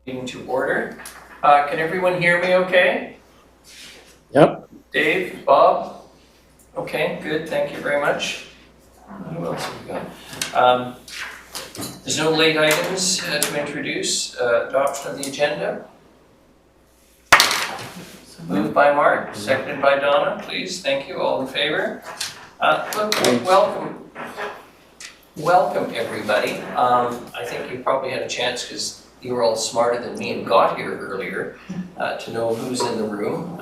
Meeting to order. Can everyone hear me okay? Yep. Dave, Bob? Okay, good, thank you very much. Who else have we got? There's no late items to introduce. Adoption of the agenda. Moved by Mark, seconded by Donna, please, thank you, all in favor. Welcome everybody. I think you probably had a chance, because you were all smarter than me and got here earlier, to know who's in the room.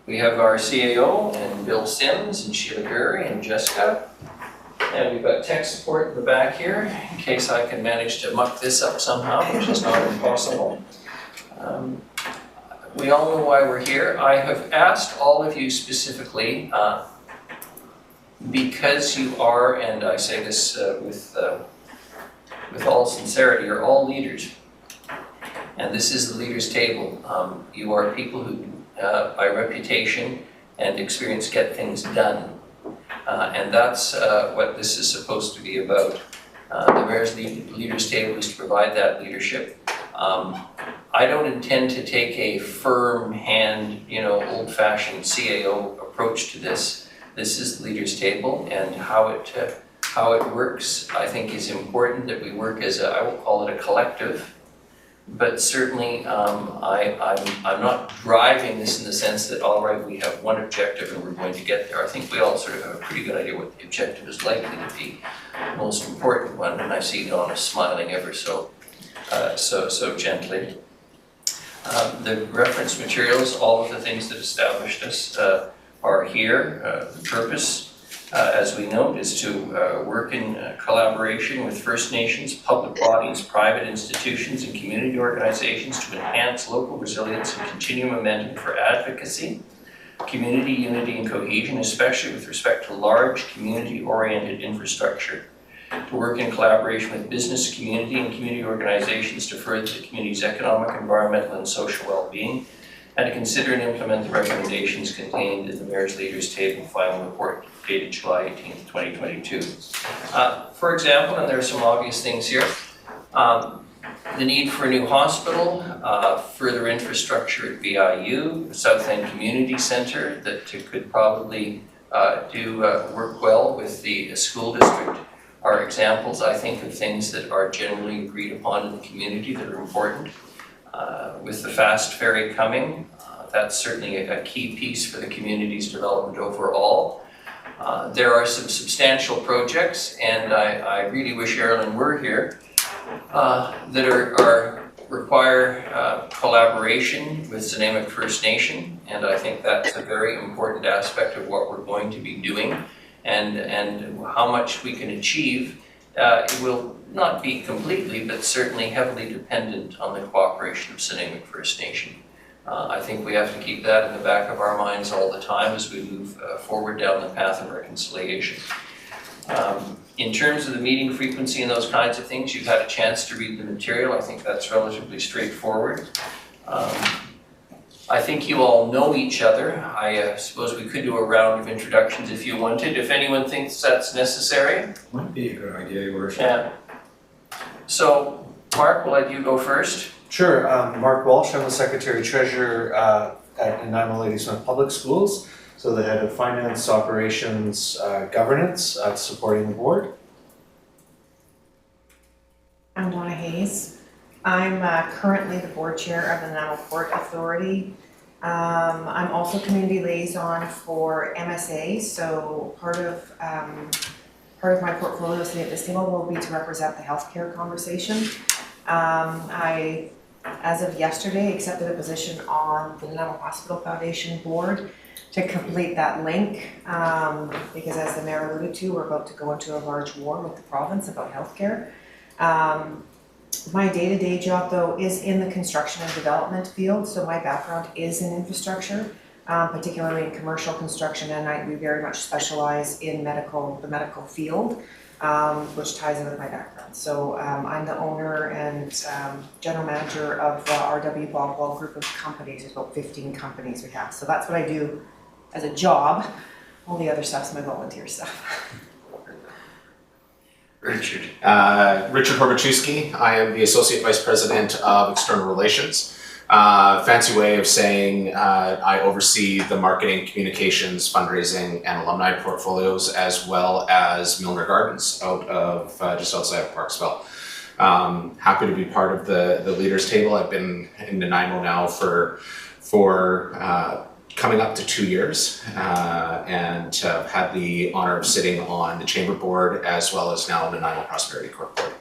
We have our CAO and Bill Sims and Sheila Gurry and Jessica. And we've got tech support in the back here, in case I can manage to muck this up somehow, which is not impossible. We all know why we're here. I have asked all of you specifically, because you are, and I say this with all sincerity, you're all leaders. And this is the leaders' table. You are people who, by reputation and experience, get things done. And that's what this is supposed to be about. The Mayor's Leaders' Table is to provide that leadership. I don't intend to take a firm hand, old-fashioned CAO approach to this. This is the Leaders' Table, and how it works, I think, is important that we work as I will call it a collective. But certainly, I'm not driving this in the sense that, all right, we have one objective and we're going to get there. I think we all sort of have a pretty good idea what the objective is likely to be, the most important one, and I see Donna smiling ever so gently. The reference materials, all of the things that established us are here. The purpose, as we note, is to work in collaboration with First Nations, public bodies, private institutions, and community organizations to enhance local resilience and continue momentum for advocacy, community unity, and cohesion, especially with respect to large community-oriented infrastructure. To work in collaboration with business, community, and community organizations to further the community's economic, environmental, and social well-being, and to consider and implement the recommendations contained in the Mayor's Leaders' Table final report dated July 18th, 2022. For example, and there are some obvious things here, the need for a new hospital, further infrastructure at VIU, South End Community Centre that could probably work well with the school district, are examples, I think, of things that are generally agreed upon in the community that are important. With the fast ferry coming, that's certainly a key piece for the community's development overall. There are some substantial projects, and I really wish Erilyn were here, that require collaboration with Snuneymuxw First Nation, and I think that's a very important aspect of what we're going to be doing, and how much we can achieve. It will not be completely, but certainly heavily dependent on the cooperation of Snuneymuxw First Nation. I think we have to keep that in the back of our minds all the time as we move forward down the path of reconciliation. In terms of the meeting frequency and those kinds of things, you've had a chance to read the material. I think that's relatively straightforward. I think you all know each other. I suppose we could do a round of introductions if you wanted, if anyone thinks that's necessary. Might be a good idea, Your Worship. Yeah. So, Mark, we'll let you go first. Sure, Mark Walsh, I'm the Secretary Treasurer at Nanaimo Lady Smith Public Schools, so the Head of Finance, Operations, Governance, supporting the board. I'm Donna Hayes. I'm currently the board chair of the Nanaimo Port Authority. I'm also community liaison for MSA, so part of my portfolio at this table will be to represent the healthcare conversation. I, as of yesterday, accepted a position on the Nanaimo Hospital Foundation board to complete that link, because as the mayor alluded to, we're about to go into a large war with the province about healthcare. My day-to-day job, though, is in the construction and development field, so my background is in infrastructure, particularly in commercial construction, and we very much specialize in the medical field, which ties in with my background. So I'm the owner and general manager of the RW Baldwell group of companies. There's about 15 companies we have. So that's what I do as a job. All the other stuff's my volunteer stuff. Richard. Richard Horbaczewski. I am the Associate Vice President of External Relations. Fancy way of saying I oversee the marketing, communications, fundraising, and alumni portfolios, as well as Milner Gardens out of just outside of Parksville. Happy to be part of the leaders table. I've been in Nanaimo now for coming up to 2 years, and had the honor of sitting on the chamber board as well as now the Nanaimo Prosperity Corp board.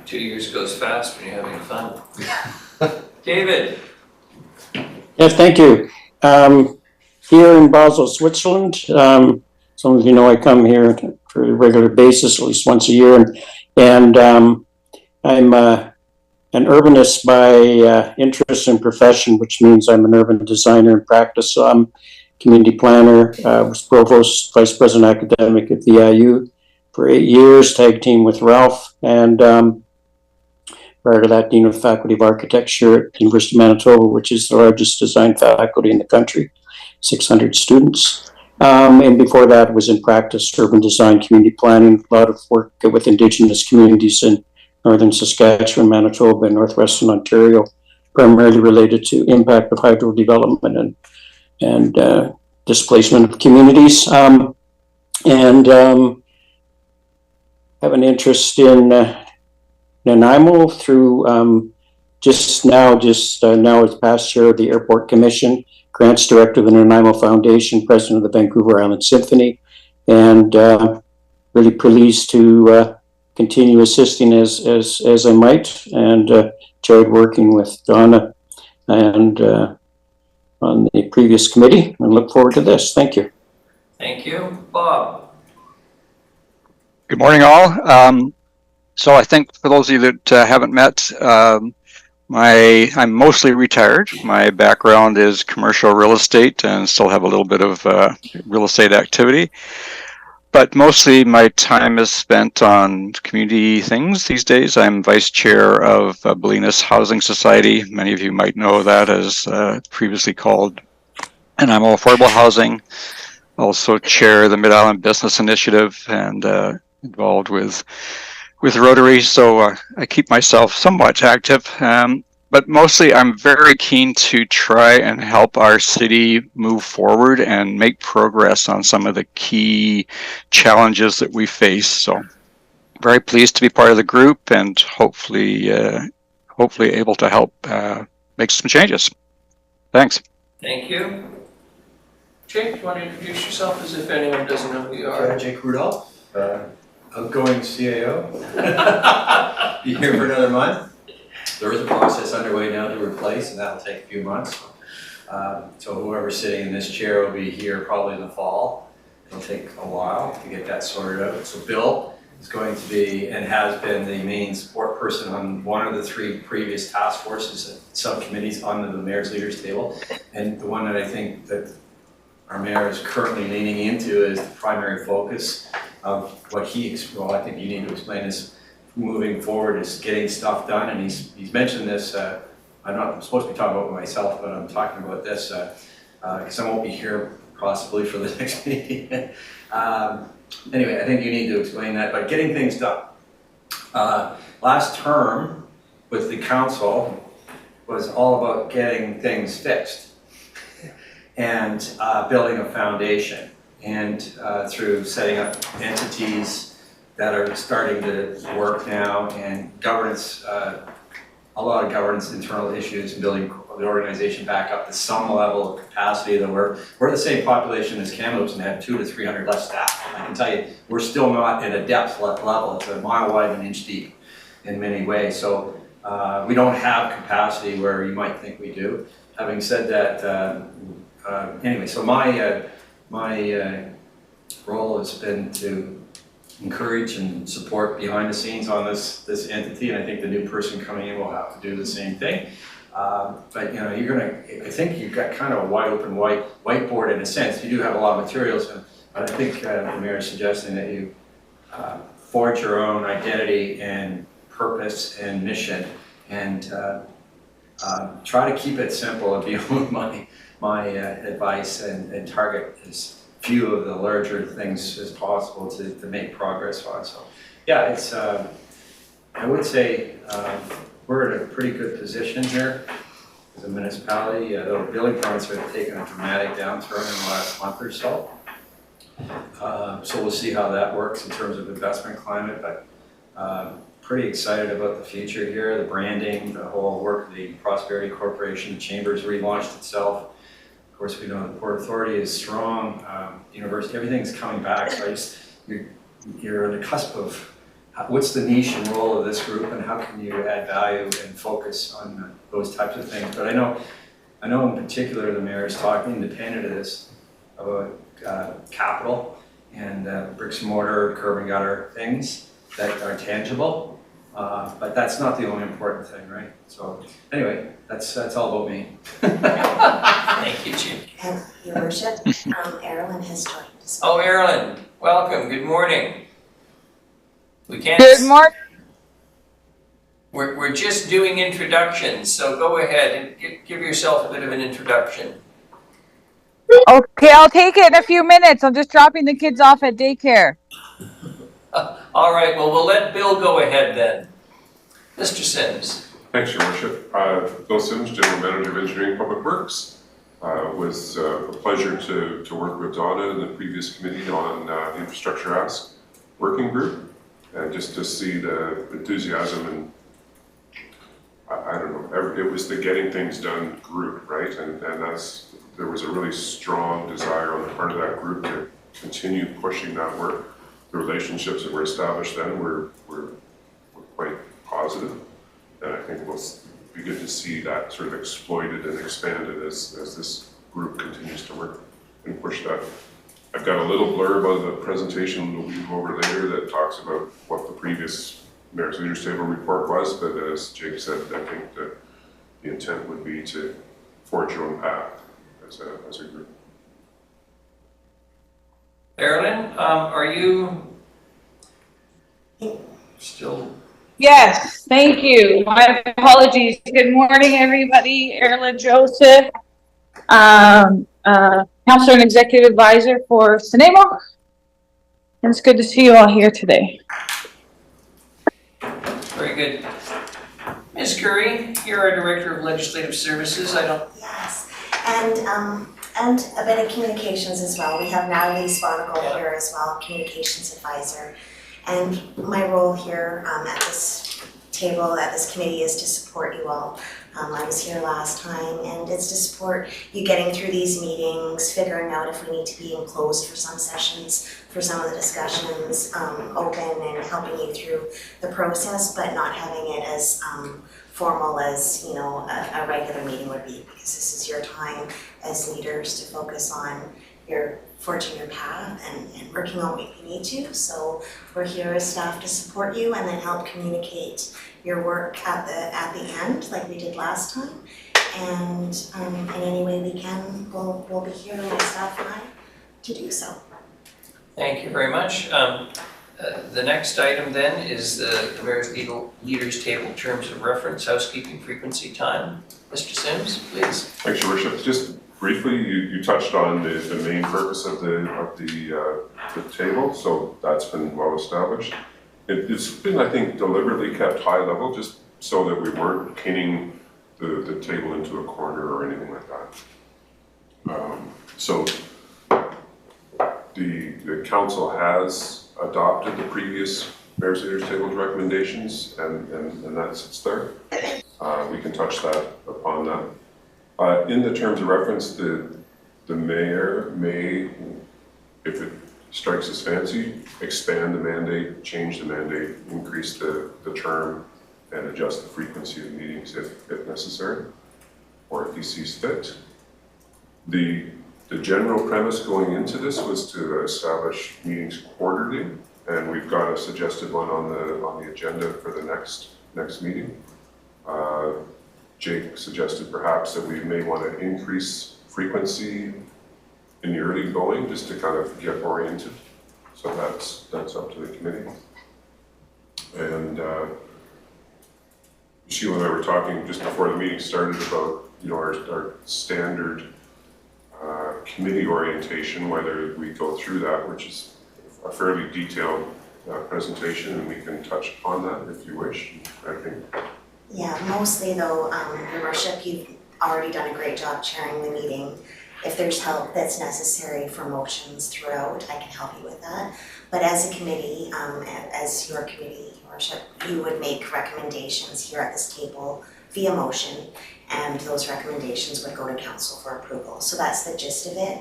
2 years goes fast when you're having fun. David. Yes, thank you. Here in Basel, Switzerland, some of you know I come here for a regular basis, at least once a year, and I'm an urbanist by interest and profession, which means I'm an urban designer in practice. So I'm community planner, was provost, vice president academic at VIU for 8 years, tag team with Ralph, and prior to that, dean of faculty of architecture at University of Manitoba, which is the largest design faculty in the country, 600 students. And before that was in practice, urban design, community planning, a lot of work with Indigenous communities in northern Saskatchewan, Manitoba, and northwestern Ontario, primarily related to impact of hydro development and displacement of communities. And have an interest in Nanaimo through just now as past chair of the Airport Commission, grants director of the Nanaimo Foundation, president of the Vancouver Island Symphony, and really pleased to continue assisting as I might, and enjoyed working with Donna and on the previous committee, and look forward to this. Thank you. Thank you. Bob. Good morning, all. So I think for those of you that haven't met, I'm mostly retired. My background is commercial real estate and still have a little bit of real estate activity. But mostly my time is spent on community things these days. I'm vice chair of Bolinas Housing Society. Many of you might know that as previously called Nanaimo Affordable Housing. Also chair the Mid-Island Business Initiative and involved with Rotary. So I keep myself somewhat active. But mostly I'm very keen to try and help our city move forward and make progress on some of the key challenges that we face. So very pleased to be part of the group and hopefully able to help make some changes. Thanks. Thank you. Jake, do you want to introduce yourself as if anyone doesn't know who you are? Jake Rudolph, outgoing CAO. Be here for another month. There is a process underway now to replace, and that'll take a few months. So whoever's sitting in this chair will be here probably in the fall. It'll take a while to get that sorted out. So Bill is going to be and has been the main support person on one of the 3 previous task forces and subcommittees on the mayor's leaders table. And the one that I think that our mayor is currently leaning into is the primary focus of what I think you need to explain is moving forward is getting stuff done, and he's mentioned this. I'm not supposed to be talking about myself, but I'm talking about this because I won't be here possibly for the next meeting. Anyway, I think you need to explain that. But getting things done. Last term with the council was all about getting things fixed and building a foundation, and through setting up entities that are starting to work now, and governance, a lot of governance, internal issues, and building the organization back up to some level of capacity. That we're the same population as Kamloops and have 200 to 300 less staff. I can tell you, we're still not at a depth level. It's a mile wide and an inch deep in many ways. So we don't have capacity where you might think we do. Having said that, anyway, so my role has been to encourage and support behind the scenes on this entity, and I think the new person coming in will have to do the same thing. But you know, I think you've got kind of a wide open whiteboard in a sense. You do have a lot of materials, but I think the mayor is suggesting that you forge your own identity and purpose and mission, and try to keep it simple. Would be my advice, and target is few of the larger things as possible to make progress on. So, yeah, it's, I would say we're in a pretty good position here as a municipality. The building permits have taken a dramatic downturn in the last month or so. So we'll see how that works in terms of investment climate, but pretty excited about the future here, the branding, the whole work of the Prosperity Corporation. The Chamber's relaunched itself. Of course, we know the Port Authority is strong, university, everything's coming back. So you're on the cusp of what's the niche and role of this group, and how can you add value and focus on those types of things. But I know in particular the mayor is talking, independent of this, about capital and bricks and mortar, curb and gutter things that are tangible. But that's not the only important thing, right? So anyway, that's all about me. Thank you, Jim. And your worship, Erilyn has joined us. Oh, Erilyn, welcome, good morning. We can't. Good morning. We're just doing introductions, so go ahead and give yourself a bit of an introduction. Okay, I'll take it in a few minutes. I'm just dropping the kids off at daycare. All right, well, we'll let Bill go ahead then. Mr. Sims. Thanks, Your Worship. Bill Sims, General Manager of Engineering Public Works. It was a pleasure to work with Donna and the previous committee on the Infrastructure Ask Working Group, and just to see the enthusiasm and I don't know, it was the getting things done group, right? And there was a really strong desire on the part of that group to continue pushing that work. The relationships that were established then were quite positive, and I think we'll be good to see that sort of exploited and expanded as this group continues to work and push that. I've got a little blurb of the presentation we'll go over later that talks about what the previous Mayor's Leaders Table report was, but as Jake said, I think that the intent would be to forge your own path as a group. Erilyn, are you still? Yes, thank you. My apologies. Good morning, everybody. Erilyn Joseph, Counselor and Executive Advisor for CINEMO. And it's good to see you all here today. Very good. Ms. Curry, you're our Director of Legislative Services. Yes, and a bit of communications as well. We have Natalie Sponicle here as well, Communications Advisor. And my role here at this table, at this committee, is to support you all. I was here last time, and it's to support you getting through these meetings, figuring out if we need to be enclosed for some sessions, for some of the discussions, open and helping you through the process, but not having it as formal as, you know, a regular meeting would be, because this is your time as leaders to focus on your forging your path and working on what you need to. So we're here as staff to support you and then help communicate your work at the end, like we did last time. And in any way we can, we'll be here, my staff and I, to do so. Thank you very much. The next item then is the Mayor's Leaders Table Terms of Reference, Housekeeping Frequency Time. Mr. Sims, please. Thanks, Your Worship. Just briefly, you touched on the main purpose of the table, so that's been well established. It's been, I think, deliberately kept high level, just so that we weren't pinning the table into a corner or anything like that. So the council has adopted the previous Mayor's Leaders Table's recommendations, and that sits there. We can touch that upon that. In the terms of reference, the mayor may, if it strikes his fancy, expand the mandate, change the mandate, increase the term, and adjust the frequency of meetings if necessary, or if he sees fit. The general premise going into this was to establish meetings quarterly, and we've got a suggested one on the agenda for the next meeting. Jake suggested perhaps that we may want to increase frequency in the early going, just to kind of get oriented. So that's up to the committee. And Sheila and I were talking just before the meeting started about, you know, our standard committee orientation, whether we go through that, which is a fairly detailed presentation, and we can touch upon that if you wish, I think. Yeah, mostly though, Your Worship, you've already done a great job chairing the meeting. If there's help that's necessary for motions throughout, I can help you with that. But as a committee, as your committee, Your Worship, you would make recommendations here at this table via motion, and those recommendations would go to council for approval. So that's the gist of it.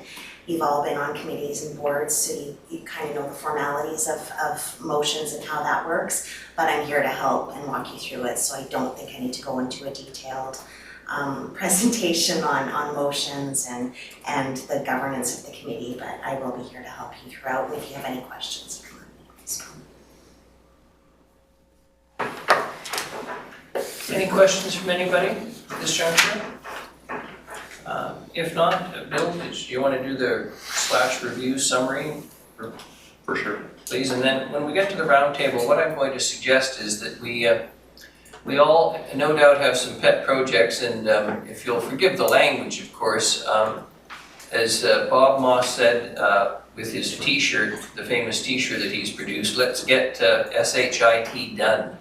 You've all been on committees and boards, so you kind of know the formalities of motions and how that works, but I'm here to help and walk you through it, so I don't think I need to go into a detailed presentation on motions and the governance of the committee, but I will be here to help you throughout, and if you have any questions, you can let me know. So. Any questions from anybody at this juncture? If not, Bill, do you want to do the /review summary? For sure. Please, and then when we get to the roundtable, what I'm going to suggest is that we all no doubt have some pet projects, and if you'll forgive the language, of course, as Bob Moss said with his t-shirt, the famous t-shirt that he's produced, let's get SHIT done.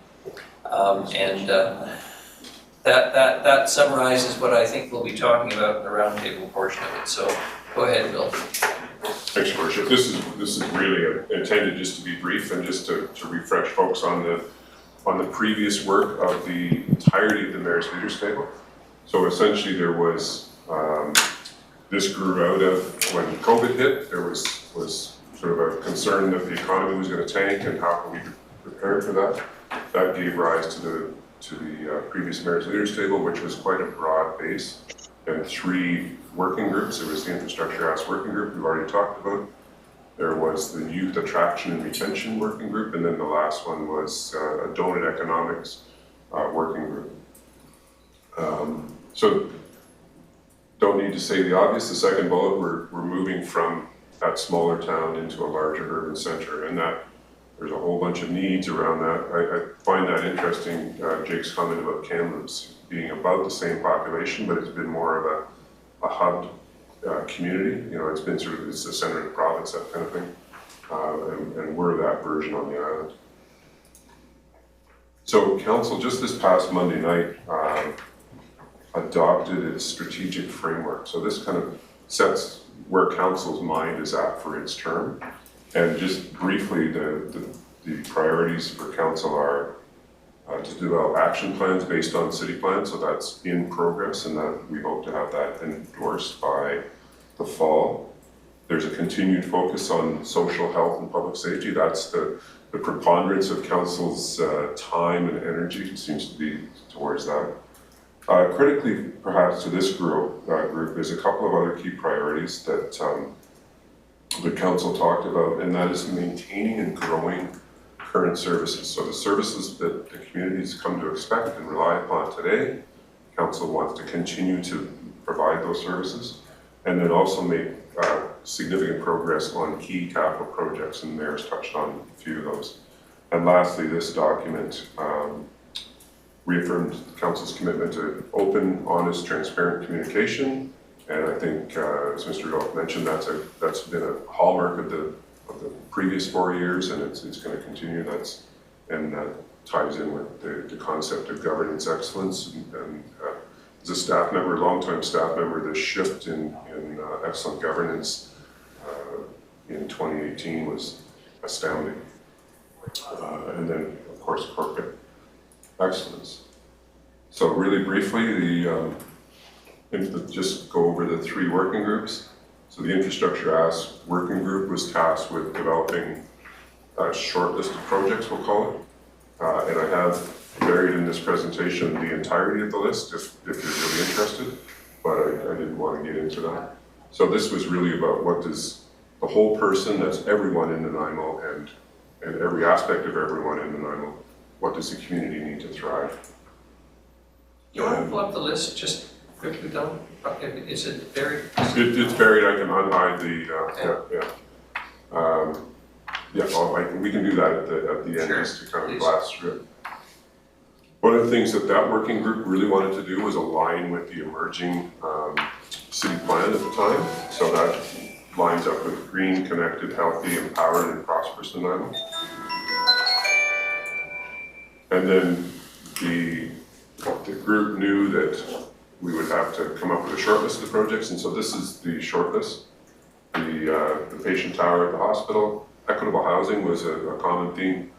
That summarizes what I think we'll be talking about in the roundtable portion of it. So go ahead, Bill. Thanks, Your Worship. This is really intended just to be brief and just to refresh folks on the previous work of the entirety of the Mayor's Leaders Table. So essentially there was, this grew out of when COVID hit, there was sort of a concern that the economy was going to tank and how can we prepare for that. That gave rise to the previous Mayor's Leaders Table, which was quite a broad base, and 3 working groups. There was the Infrastructure Ask Working Group we've already talked about. There was the Youth Attraction and Retention Working Group, and then the last one was a Donut Economics Working Group. So don't need to say the obvious. The second bullet, we're moving from that smaller town into a larger urban center, and that there's a whole bunch of needs around that. I find that interesting, Jake's comment about Kamloops being about the same population, but it's been more of a hub community. You know, it's been sort of, it's the center of the province, that kind of thing. And we're that version on the island. So council, just this past Monday night, adopted its strategic framework. So this kind of sets where council's mind is at for its term. And just briefly, the priorities for council are to develop action plans based on city plans, so that's in progress, and that we hope to have that endorsed by the fall. There's a continued focus on social health and public safety. That's the preponderance of council's time and energy seems to be towards that. Critically, perhaps to this group, there's a couple of other key priorities that the council talked about, and that is maintaining and growing current services. So the services that the communities come to expect and rely upon today, council wants to continue to provide those services, and then also make significant progress on key capital projects, and the Mayor's touched on a few of those. And lastly, this document reaffirmed council's commitment to open, honest, transparent communication. And I think, as Mr. Dolph mentioned, that's been a hallmark of the previous 4 years, and it's going to continue. That ties in with the concept of governance excellence. And as a staff member, longtime staff member, the shift in excellent governance in 2018 was astounding. And then, of course, corporate excellence. So really briefly, just go over the 3 working groups. So the Infrastructure Ask Working Group was tasked with developing a short list of projects, we'll call it. And I have buried in this presentation the entirety of the list if you're really interested, but I didn't want to get into that. So this was really about what does the whole person, that's everyone in Nanaimo and every aspect of everyone in Nanaimo, what does the community need to thrive? You want to pull up the list just quickly, though? Is it buried? It's buried. I can unhide the, we can do that at the end, Sure, just to kind of please. blast through it. One of the things that working group really wanted to do was align with the emerging city plan at the time, so that lines up with green, connected, healthy, empowered, and prosperous Nanaimo. And then the group knew that we would have to come up with a short list of projects, and so this is the short list. The patient tower at the hospital, equitable housing was a common theme.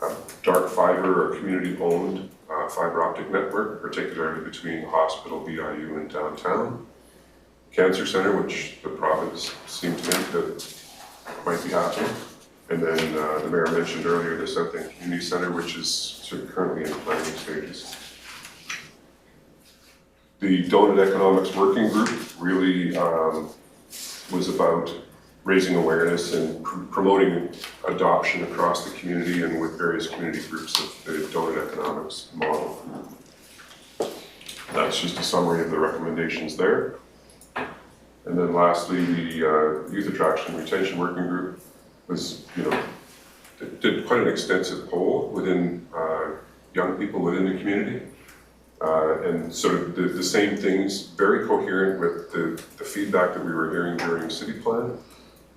A dark fiber or community-owned fiber optic network, particularly between the hospital, BIU, and downtown. Cancer center, which the province seemed to think that might be happening. And then the mayor mentioned earlier the South End Community Center, which is sort of currently in planning stages. The Donut Economics Working Group really was about raising awareness and promoting adoption across the community and with various community groups of the donut economics model. That's just a summary of the recommendations there. And then lastly, the Youth Attraction and Retention Working Group was, did quite an extensive poll within young people within the community. And sort of the same things, very coherent with the feedback that we were hearing during city plan.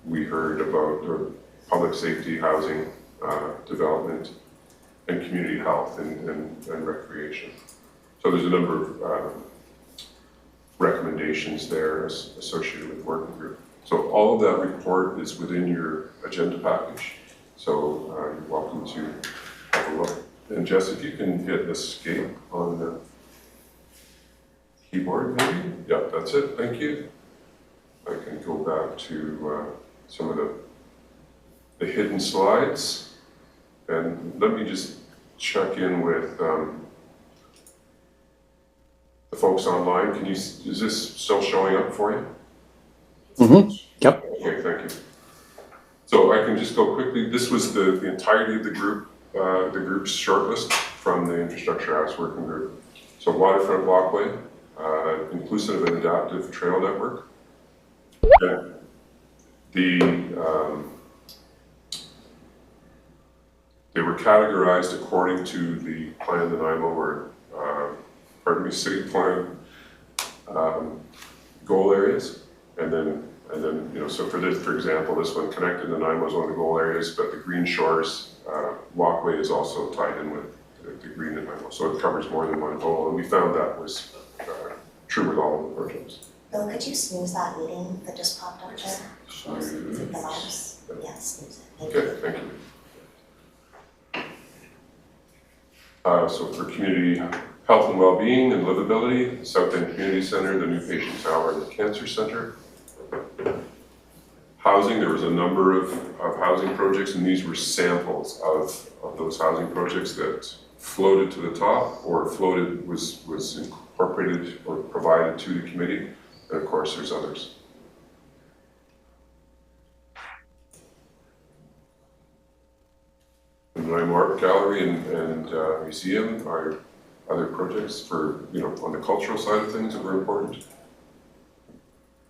We heard about public safety, housing, development, and community health and recreation. So there's a number of recommendations there associated with the working group. So all of that report is within your agenda package. So you're welcome to have a look. And Jess, if you can hit escape on the keyboard, maybe? Yeah, that's it. Thank you. I can go back to some of the hidden slides. And let me just check in with the folks online. Is this still showing up for you? Mm-hmm. Yep. Okay, thank you. So I can just go quickly. This was the entirety of the group's shortlist from the Infrastructure Acts Working Group. So waterfront walkway, inclusive and adaptive trail network. Okay. They were categorized according to the plan Nanaimo or city plan goal areas, and then so for this, for example, this one, Connected Nanaimo is one of the goal areas, but the Green Shores walkway is also tied in with the Green Nanaimo, so it covers more than one goal, and we found that was true with all of the projects. Bill, could you snooze that meeting that just popped up there? Is it the mouse? Yes, snooze it. Okay, thank you. So for community health and well-being and livability, the South End Community Center, the new patient tower, and the cancer center. Housing, there was a number of housing projects, and these were samples of those housing projects that floated to the top or floated was incorporated or provided to the committee. And of course, there's others. The Nanaimo Art Gallery and Museum are other projects for, on the cultural side of things that were important.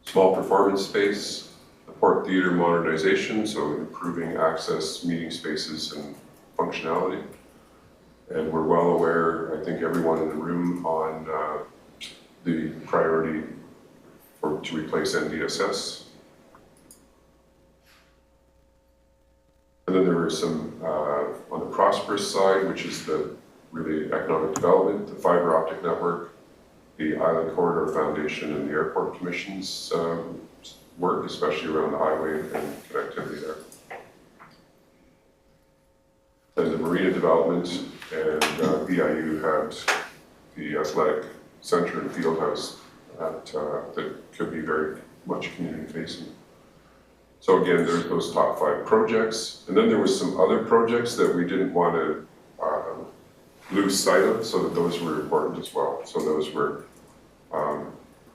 Small performance space, the Port Theatre modernization, so improving access, meeting spaces, and functionality. And we're well aware, I think everyone in the room, on the priority to replace NDSS. And then there were some, on the prosperous side, which is the really economic development, the fiber optic network, the Island Corridor Foundation and the Airport Commission's work, especially around the highway and connectivity there. Then the marina development and BIU had the athletic center and field house that could be very much community facing. So again, there's those top 5 projects. And then there was some other projects that we didn't want to lose sight of, so that those were important as well. So those were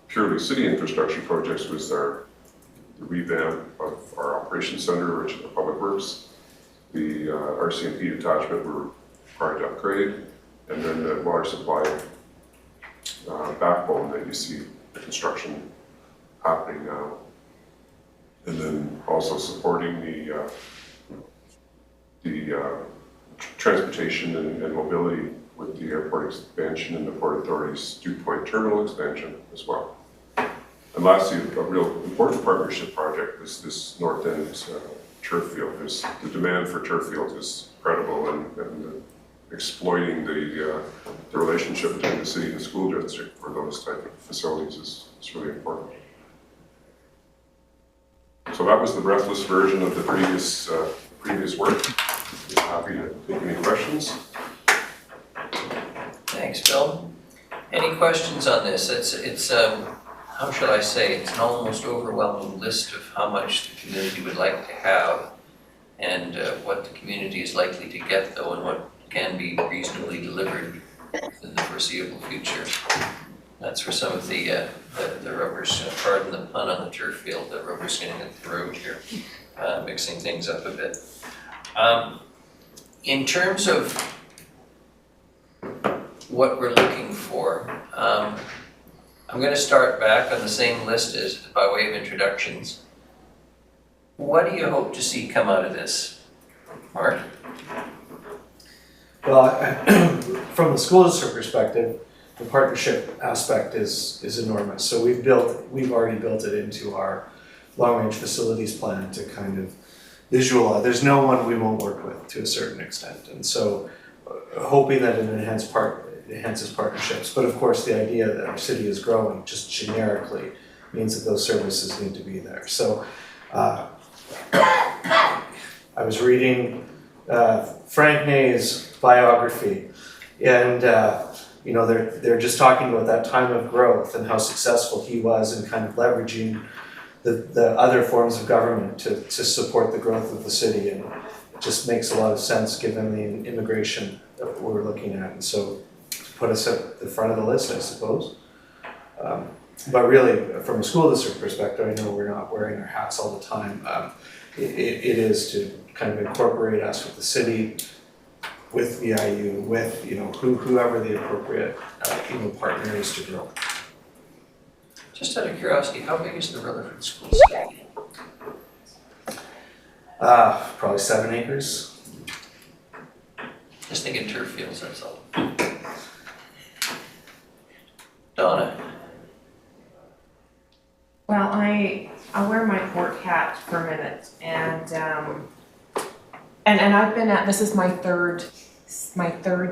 purely city infrastructure projects, was the revamp of our operations center, which is the public works. The RCMP detachment were required to upgrade, and then the water supply backbone that you see the construction happening now. And then also supporting the transportation and mobility with the airport expansion and the Port Authority's Dew Point terminal expansion as well. And lastly, a real important partnership project is this North End turf field. The demand for turf fields is incredible, and exploiting the relationship between the city and the school district for those type of facilities is really important. So that was the breathless version of the previous work. Happy to take any questions. Thanks, Bill. Any questions on this? It's how shall I say, it's an almost overwhelming list of how much the community would like to have and what the community is likely to get though, and what can be reasonably delivered in the foreseeable future. That's where some of the rubbers, pardon the pun on the turf field, the rubber's getting at the road here, mixing things up a bit. In terms of what we're looking for, I'm going to start back on the same list as by way of introductions. What do you hope to see come out of this, Mark? Well, from the school district perspective, the partnership aspect is enormous. So we've already built it into our long-range facilities plan to kind of visualize. There's no one we won't work with to a certain extent, and so hoping that it enhances partnerships. But of course, the idea that our city is growing just generically means that those services need to be there. So I was reading Frank Nay's biography, and you know, they're just talking about that time of growth and how successful he was in kind of leveraging the other forms of government to support the growth of the city, and it just makes a lot of sense given the immigration that we're looking at, and so to put us at the front of the list, I suppose. But really, from a school district perspective, I know we're not wearing our hats all the time. It is to kind of incorporate us with the city, with VIU, with whoever the appropriate partner is to grow. Just out of curiosity, how big is the Rutherford School site? Probably 7 acres. Just thinking turf fields, that's all. Donna? Well, I'll wear my port hat for a minute, and I've been this is my third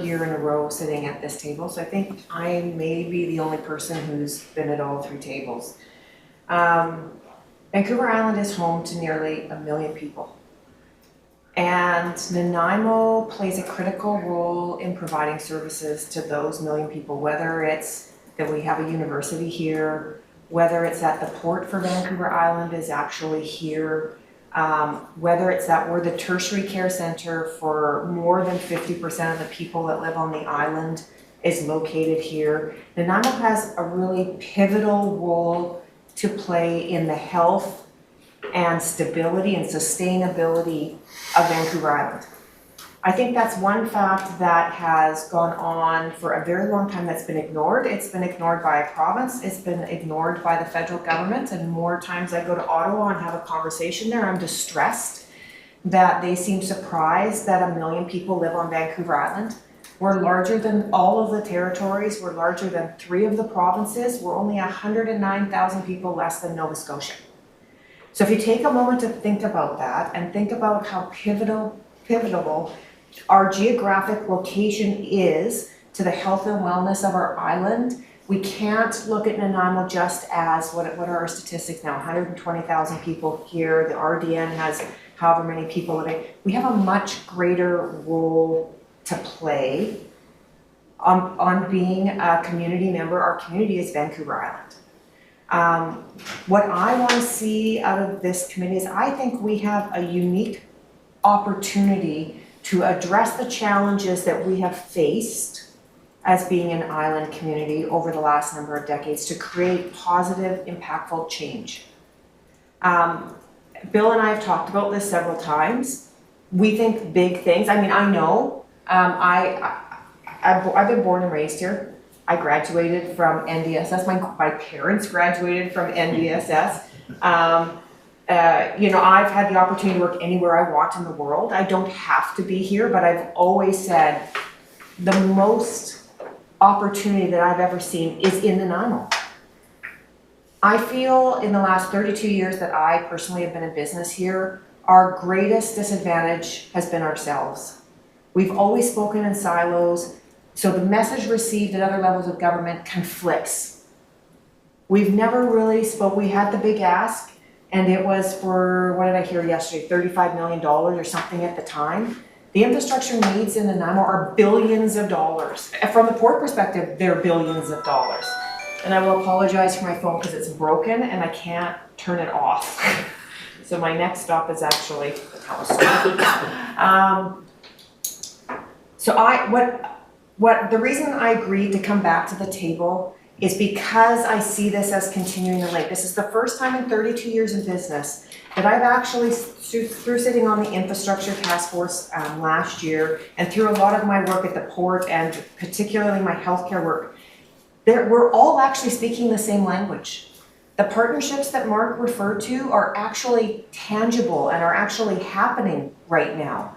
year in a row sitting at this table, so I think I may be the only person who's been at all 3 tables. Vancouver Island is home to nearly 1 million people. And Nanaimo plays a critical role in providing services to those 1 million people, whether it's that we have a university here, whether it's that the port for Vancouver Island is actually here, whether it's that we're the tertiary care center for more than 50% of the people that live on the island is located here. Nanaimo has a really pivotal role to play in the health and stability and sustainability of Vancouver Island. I think that's one fact that has gone on for a very long time that's been ignored. It's been ignored by a province, it's been ignored by the federal government, and more times I go to Ottawa and have a conversation there, I'm distressed that they seem surprised that 1 million people live on Vancouver Island. We're larger than all of the territories, we're larger than 3 of the provinces, we're only 109,000 people less than Nova Scotia. So if you take a moment to think about that and think about how pivotal our geographic location is to the health and wellness of our island, we can't look at Nanaimo just as, what are our statistics now, 120,000 people here, the RDN has however many people living. We have a much greater role to play on being a community member. Our community is Vancouver Island. What I want to see out of this committee is I think we have a unique opportunity to address the challenges that we have faced as being an island community over the last number of decades to create positive, impactful change. Bill and I have talked about this several times. We think big things. I mean, I know, I've been born and raised here. I graduated from NDSS. My parents graduated from NDSS. I've had the opportunity to work anywhere I want in the world. I don't have to be here, but I've always said the most opportunity that I've ever seen is in Nanaimo. I feel in the last 32 years that I personally have been in business here, our greatest disadvantage has been ourselves. We've always spoken in silos, so the message received at other levels of government conflicts. We've never really spoke. We had the big ask, and it was for, what did I hear yesterday, $35 million or something at the time. The infrastructure needs in Nanaimo are billions of dollars. From the port perspective, they're billions of dollars. And I will apologize for my phone because it's broken and I can't turn it off. So my next stop is actually the house. The reason I agreed to come back to the table is because I see this as continuing the link. This is the first time in 32 years in business that I've actually, through sitting on the infrastructure task force last year, and through a lot of my work at the port and particularly my healthcare work, we're all actually speaking the same language. The partnerships that Mark referred to are actually tangible and are actually happening right now.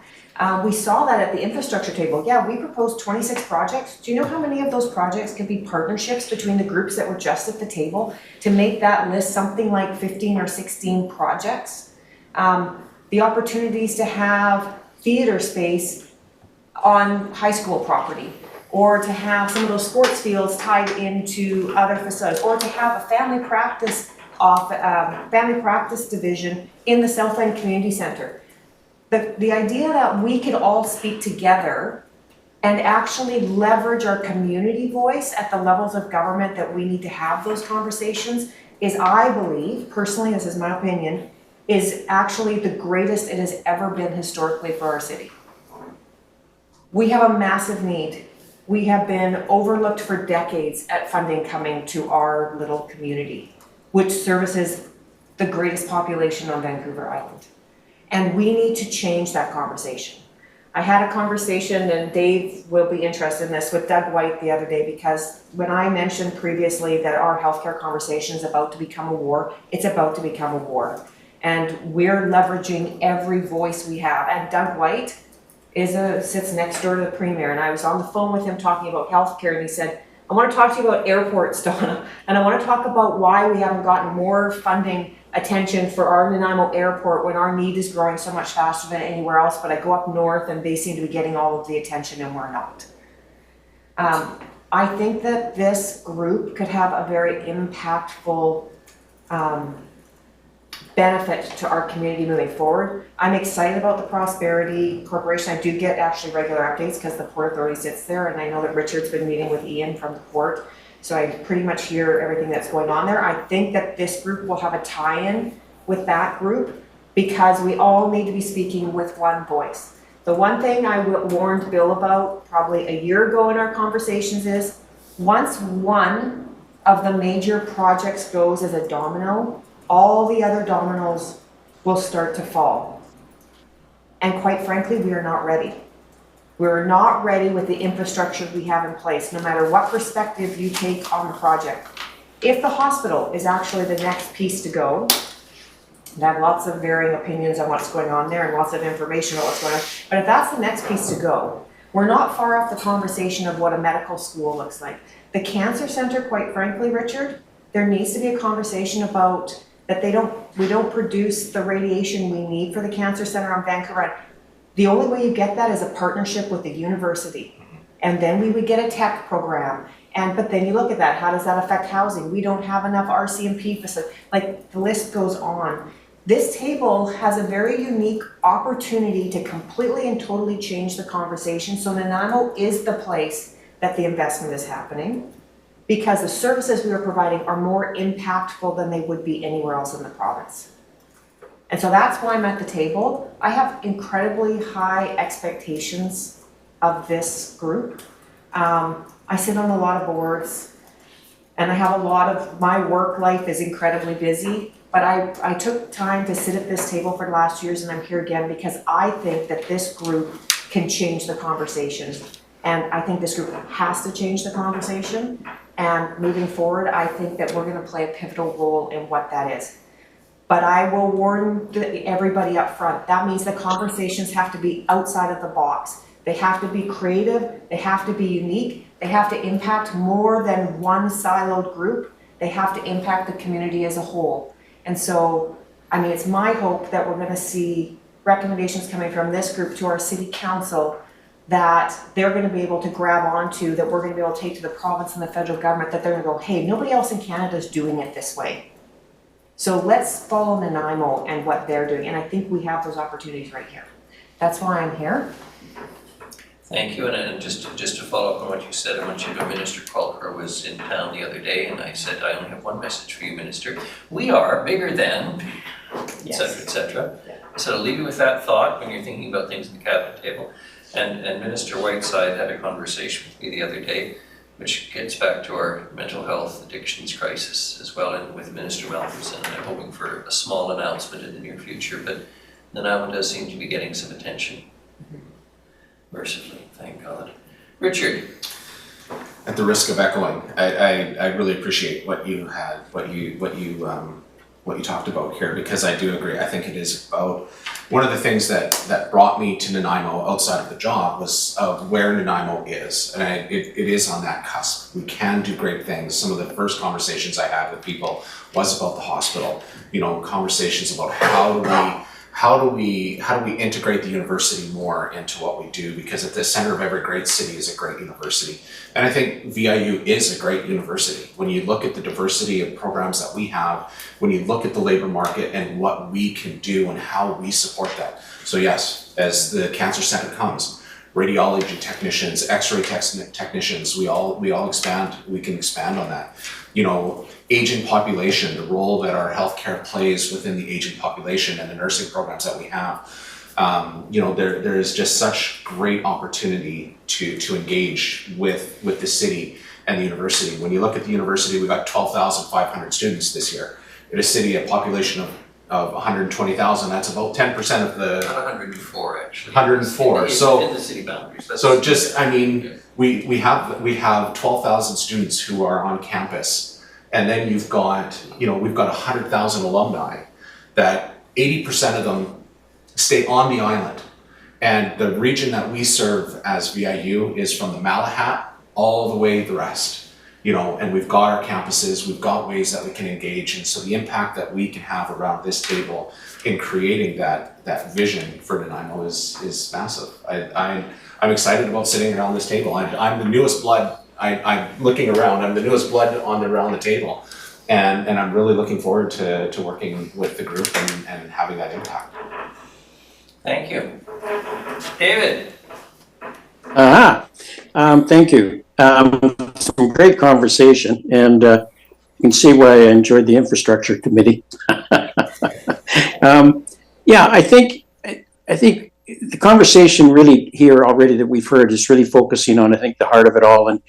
We saw that at the infrastructure table. Yeah, we proposed 26 projects. Do you know how many of those projects could be partnerships between the groups that were just at the table to make that list something like 15 or 16 projects? The opportunities to have theater space on high school property, or to have some of those sports fields tied into other facilities, or to have a family practice division in the South End Community Center. The idea that we could all speak together and actually leverage our community voice at the levels of government that we need to have those conversations is, I believe, personally, this is my opinion, is actually the greatest it has ever been historically for our city. We have a massive need. We have been overlooked for decades at funding coming to our little community, which services the greatest population on Vancouver Island. And we need to change that conversation. I had a conversation, and Dave will be interested in this, with Doug White the other day, because when I mentioned previously that our healthcare conversation is about to become a war, it's about to become a war. And we're leveraging every voice we have. And Doug White sits next door to the Premier, and I was on the phone with him talking about healthcare, and he said, I want to talk to you about airports, Donna, and I want to talk about why we haven't gotten more funding attention for our Nanaimo airport when our need is growing so much faster than anywhere else, but I go up north and they seem to be getting all of the attention and we're not. I think that this group could have a very impactful benefit to our community moving forward. I'm excited about the Prosperity Corporation. I do get actually regular updates because the Port Authority sits there, and I know that Richard's been meeting with Ian from the port. So I pretty much hear everything that's going on there. I think that this group will have a tie-in with that group because we all need to be speaking with one voice. The one thing I warned Bill about probably a year ago in our conversations is, once one of the major projects goes as a domino, all the other dominoes will start to fall. And quite frankly, we are not ready. We're not ready with the infrastructure we have in place, no matter what perspective you take on the project. If the hospital is actually the next piece to go, and I have lots of varying opinions on what's going on there and lots of information about what's going on, but if that's the next piece to go, we're not far off the conversation of what a medical school looks like. The cancer center, quite frankly, Richard, there needs to be a conversation about that we don't produce the radiation we need for the cancer center on Vancouver Island. The only way you get that is a partnership with the university. And then we would get a tech program. But then you look at that, how does that affect housing? We don't have enough RCMP facilities. Like, the list goes on. This table has a very unique opportunity to completely and totally change the conversation. So Nanaimo is the place that the investment is happening, because the services we are providing are more impactful than they would be anywhere else in the province. And so that's why I'm at the table. I have incredibly high expectations of this group. I sit on a lot of boards, and I have a lot of, my work life is incredibly busy, but I took time to sit at this table for the last years, and I'm here again because I think that this group can change the conversation. And I think this group has to change the conversation. And moving forward, I think that we're gonna play a pivotal role in what that is. But I will warn everybody up front, that means the conversations have to be outside of the box. They have to be creative, they have to be unique, they have to impact more than one siloed group. they have to impact the community as a whole. And so, I mean, it's my hope that we're gonna see recommendations coming from this group to our city council that they're gonna be able to grab onto, that we're gonna be able to take to the province and the federal government, that they're gonna go, hey, nobody else in Canada is doing it this way. So let's follow Nanaimo and what they're doing, and I think we have those opportunities right here. That's why I'm here. Thank you, and just to follow up on what you said, I want you to know Minister Qualker was in town the other day, and I said, I only have one message for you, Minister. We are bigger than, et cetera, et cetera. So I'll leave you with that thought when you're thinking about things at the cabinet table. And Minister Whiteside had a conversation with me the other day, which gets back to our mental health addictions crisis as well, and with Minister Malcolmson. I'm hoping for a small announcement in the near future, but Nanaimo does seem to be getting some attention. Mercifully, thank God. Richard. At the risk of echoing, I really appreciate what you talked about here, because I do agree. I think it is about one of the things that brought me to Nanaimo outside of the job was where Nanaimo is, and it is on that cusp. We can do great things. Some of the first conversations I had with people was about the hospital. You know, conversations about how do we integrate the university more into what we do, because at the center of every great city is a great university. And I think VIU is a great university. When you look at the diversity of programs that we have, when you look at the labor market and what we can do and how we support that. So yes, as the cancer center comes, radiology technicians, x-ray technicians, we all expand, we can expand on that. You know, aging population, the role that our healthcare plays within the aging population and the nursing programs that we have. You know, there is just such great opportunity to engage with the city and the university. When you look at the university, we got 12,500 students this year. In a city, a population of 120,000, that's about 10% of the... 104 actually. 104, so... In the city boundaries. So just, I mean, we have 12,000 students who are on campus, and then you've got, you know, we've got 100,000 alumni that 80% of them stay on the island. And the region that we serve as VIU is from the Malahat all the way the rest. You know, and we've got our campuses, we've got ways that we can engage, and so the impact that we can have around this table in creating that vision for Nanaimo is massive. I'm excited about sitting around this table. I'm the newest blood. I'm looking around. I'm the newest blood around the table, and I'm really looking forward to working with the group and having that impact. Thank you. David. Thank you. Some great conversation, and you can see why I enjoyed the infrastructure committee. Yeah, I think the conversation really here already that we've heard is really focusing on, I think, the heart of it all, and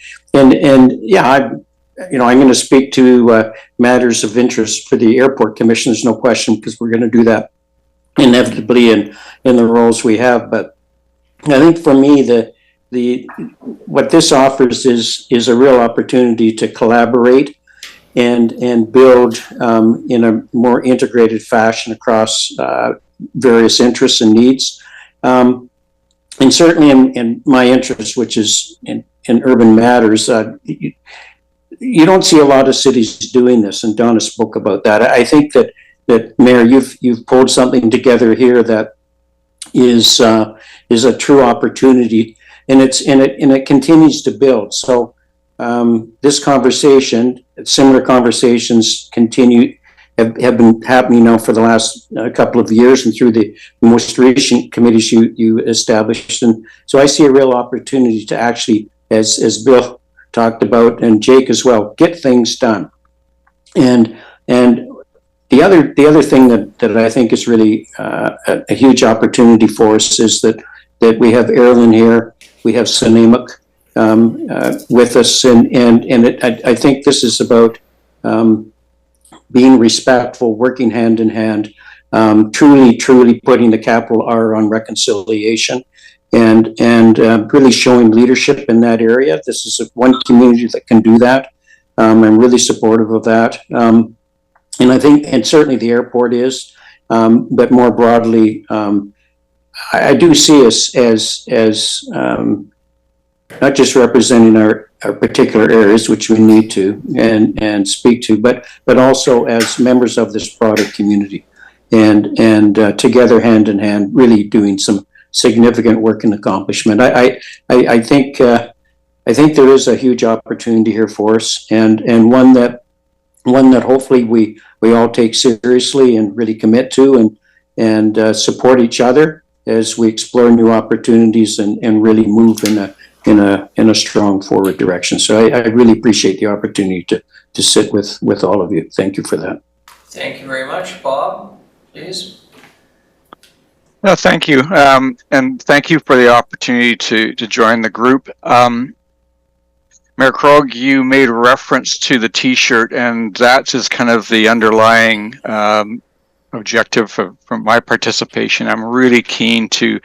yeah, I'm going to speak to matters of interest for the airport commission. There's no question, because we're going to do that inevitably in the roles we have. But I think for me, what this offers is a real opportunity to collaborate and build in a more integrated fashion across various interests and needs. And certainly in my interest, which is in urban matters, you don't see a lot of cities doing this, and Donna spoke about that. I think that Mayor, you've pulled something together here that is a true opportunity. And it continues to build. So this conversation, similar conversations have been happening now for the last couple of years, and through the most recent committees you established. And so I see a real opportunity to actually, as Bill talked about, and Jake as well, get things done. And the other thing that I think is really a huge opportunity for us is that we have Erlen here. We have Sanemuk with us, and I think this is about being respectful, working hand in hand, truly putting the capital R on reconciliation, and really showing leadership in that area. This is one community that can do that. I'm really supportive of that, and I think, and certainly the airport is, but more broadly. I do see us as not just representing our particular areas, which we need to and speak to, but also as members of this broader community, and together, hand in hand, really doing some significant work and accomplishment. I think there is a huge opportunity here for us, and one that hopefully we all take seriously and really commit to, and support each other as we explore new opportunities and really move in a strong forward direction. So I really appreciate the opportunity to sit with all of you. Thank you for that. Thank you very much. Bob, please. Well, thank you. And thank you for the opportunity to join the group. Mayor Krog, you made reference to the T-shirt, and that is kind of the underlying objective from my participation. I'm really keen to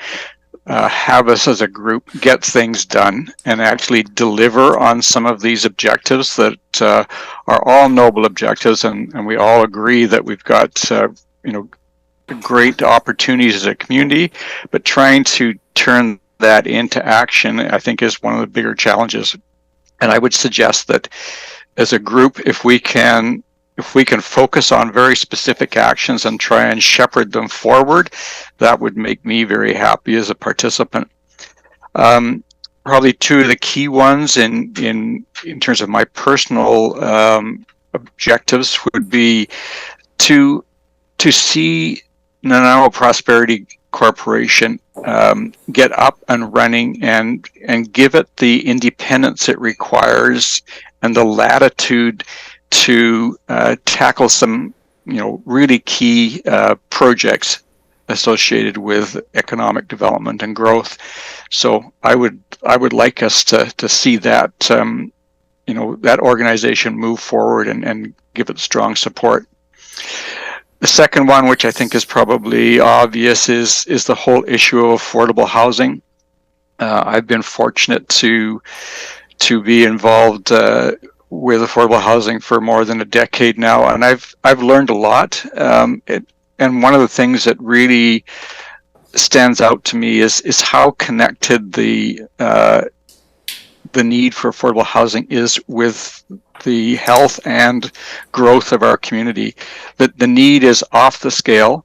have us as a group get things done and actually deliver on some of these objectives that are all noble objectives, and we all agree that we've got great opportunities as a community, but trying to turn that into action, I think, is one of the bigger challenges. And I would suggest that as a group, if we can focus on very specific actions and try and shepherd them forward, that would make me very happy as a participant. Probably two of the key ones in terms of my personal objectives would be to see Nanaimo Prosperity Corporation get up and running and give it the independence it requires and the latitude to tackle some really key projects associated with economic development and growth. So I would like us to see that that organization move forward and give it strong support. The second one, which I think is probably obvious, is the whole issue of affordable housing. I've been fortunate to be involved with affordable housing for more than a decade now, and I've learned a lot. And one of the things that really stands out to me is how connected the need for affordable housing is with the health and growth of our community. That the need is off the scale,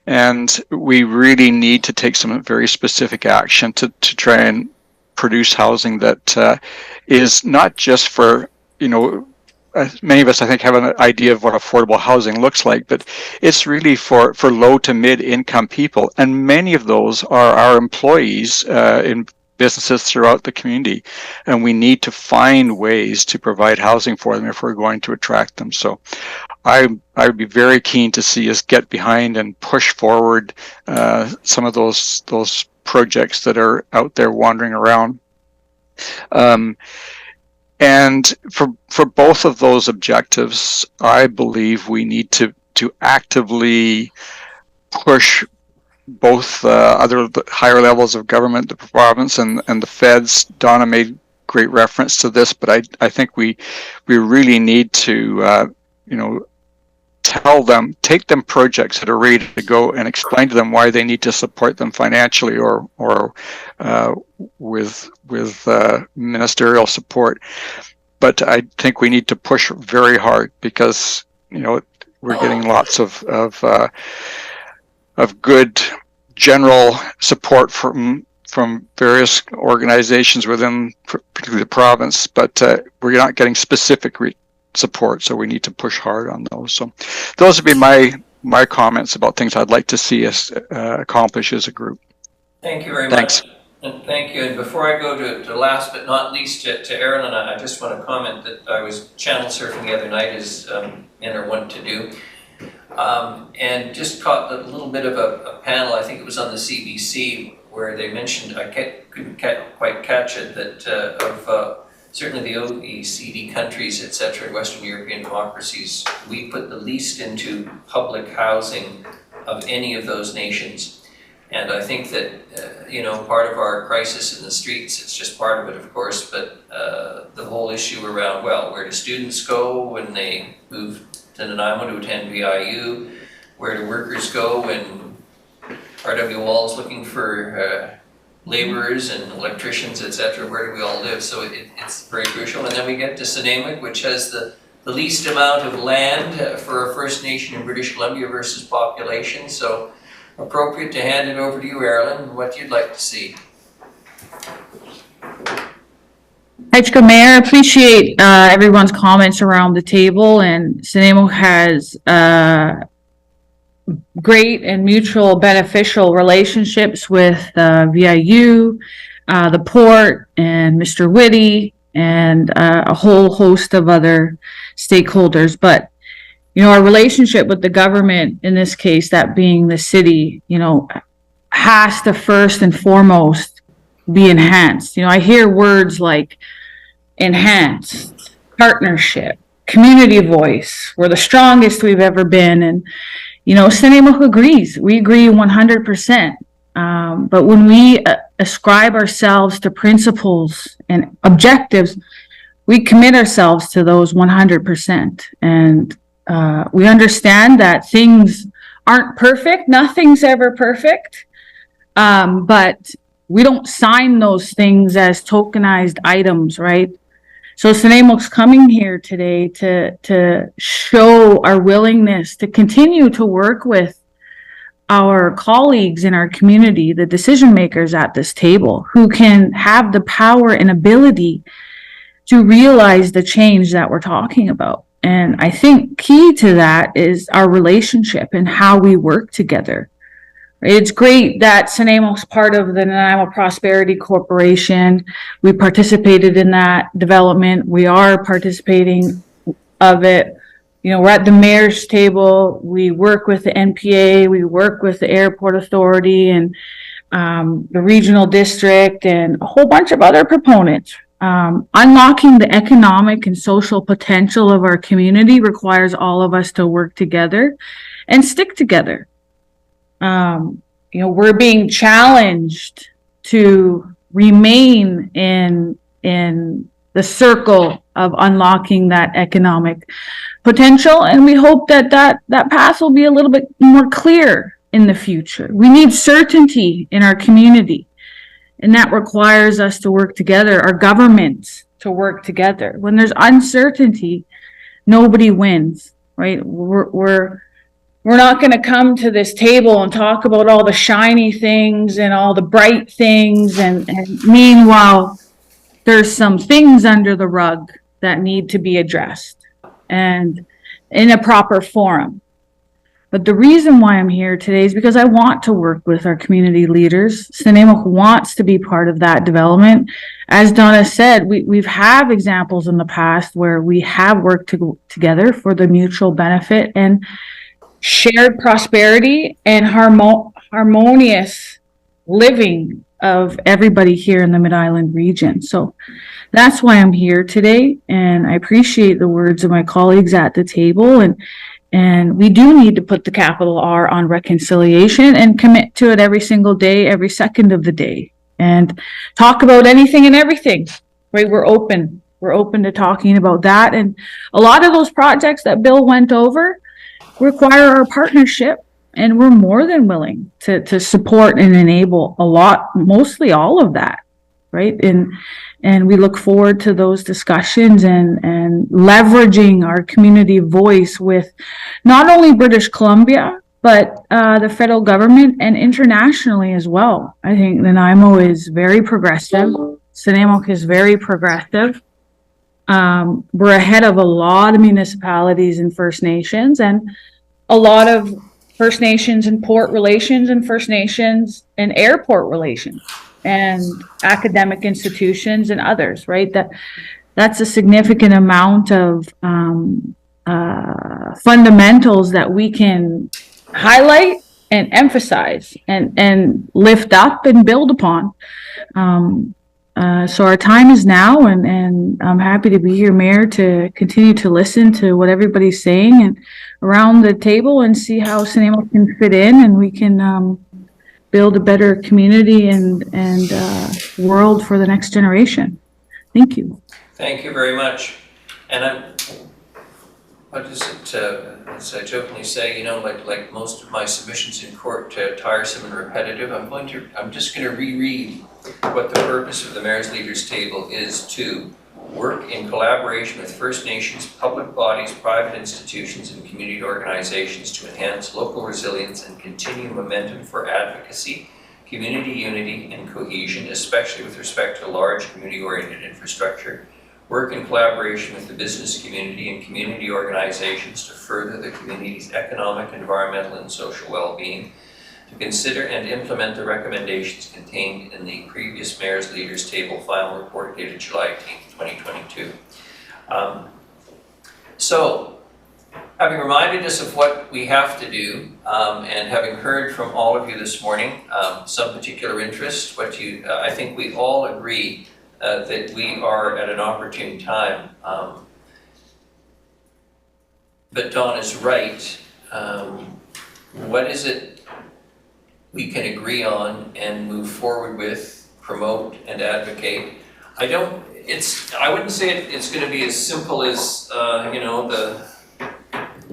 and we really need to take some very specific action to try and produce housing that is not just for, many of us, I think, have an idea of what affordable housing looks like, but it's really for low to mid income people. And many of those are our employees in businesses throughout the community. And we need to find ways to provide housing for them if we're going to attract them. So I would be very keen to see us get behind and push forward some of those projects that are out there wandering around. And for both of those objectives, I believe we need to actively push both other higher levels of government, the province and the feds. Donna made great reference to this, but I think we really need to take them projects that are ready to go and explain to them why they need to support them financially or with ministerial support. But I think we need to push very hard because we're getting lots of good general support from various organizations within particularly the province, but we're not getting specific support, so we need to push hard on those. So those would be my comments about things I'd like to see us accomplish as a group. Thank you very Thanks. much. And thank you. And before I go to last but not least to Erin, and I just want to comment that I was channel surfing the other night, as men are wont to do, and just caught a little bit of a panel. I think it was on the CBC where they mentioned, I couldn't quite catch it, that of certainly the OECD countries, etc., Western European democracies, we put the least into public housing of any of those nations. And I think that, part of our crisis in the streets, it's just part of it, of course, but the whole issue around, where do students go when they move to Nanaimo to attend VIU? Where do workers go when RW Wall is looking for laborers and electricians, et cetera, where do we all live? So it's very crucial. And then we get to Snuneymuxw, which has the least amount of land for a First Nation in British Columbia versus population. So appropriate to hand it over to you, Erilyn, what you'd like to see. Extra Mayor, appreciate everyone's comments around the table, and Snuneymuxw has great and mutual beneficial relationships with VIU, the port, and Mr. Whitty, and a whole host of other stakeholders. But you know, our relationship with the government, in this case, that being the city, you know, has to first and foremost be enhanced. You know, I hear words like enhanced, partnership, community voice. We're the strongest we've ever been. And, you know, Snuneymuxw agrees. We agree 100%. But when we ascribe ourselves to principles and objectives, we commit ourselves to those 100%. And we understand that things aren't perfect. Nothing's ever perfect. But we don't sign those things as tokenized items, right? So Snuneymuxw's coming here today to show our willingness to continue to work with our colleagues in our community, the decision makers at this table, who can have the power and ability to realize the change that we're talking about. And I think key to that is our relationship and how we work together. It's great that Snuneymuxw's part of the Nanaimo Prosperity Corporation. We participated in that development. We are participating of it. You know, we're at the mayor's table. We work with the NPA. We work with the Airport Authority and the regional district and a whole bunch of other proponents. Unlocking the economic and social potential of our community requires all of us to work together and stick together. You know, we're being challenged to remain in the circle of unlocking that economic potential, and we hope that path will be a little bit more clear in the future. We need certainty in our community, and that requires us to work together, our governments to work together. When there's uncertainty, nobody wins, right? We're not going to come to this table and talk about all the shiny things and all the bright things, and meanwhile, there's some things under the rug that need to be addressed and in a proper forum. But the reason why I'm here today is because I want to work with our community leaders. Snuneymuxw wants to be part of that development. As Donna said, we've had examples in the past where we have worked together for the mutual benefit and shared prosperity and harmonious living of everybody here in the Mid-Island region. So that's why I'm here today, and I appreciate the words of my colleagues at the table, and we do need to put the capital R on reconciliation and commit to it every single day, every second of the day, and talk about anything and everything, right? We're open to talking about that. And a lot of those projects that Bill went over require our partnership, and we're more than willing to support and enable a lot, mostly all of that, right? And we look forward to those discussions and leveraging our community voice with not only British Columbia, but the federal government and internationally as well. I think Nanaimo is very progressive. Snuneymuxw is very progressive. We're ahead of a lot of municipalities and First Nations, and a lot of First Nations and port relations and First Nations and airport relations and academic institutions and others, right? That's a significant amount of fundamentals that we can highlight and emphasize and lift up and build upon. So our time is now, and I'm happy to be here, Mayor, to continue to listen to what everybody's saying and around the table and see how Snuneymuxw can fit in, and we can build a better community and world for the next generation. Thank you. Thank you very much. And what is it, as I jokingly say, you know, like most of my submissions in court, tiresome and repetitive, I'm just gonna reread what the purpose of the Mayor's Leaders Table is: to work in collaboration with First Nations, public bodies, private institutions, and community organizations to enhance local resilience and continue momentum for advocacy, community unity, and cohesion, especially with respect to large community-oriented infrastructure. Work in collaboration with the business community and community organizations to further the community's economic, environmental, and social well-being. To consider and implement the recommendations contained in the previous Mayor's Leaders Table final report dated July 18th, 2022. So, having reminded us of what we have to do, and having heard from all of you this morning, some particular interest, I think we all agree that we are at an opportune time. But Don is right. What is it we can agree on and move forward with, promote and advocate? I wouldn't say it's gonna be as simple as,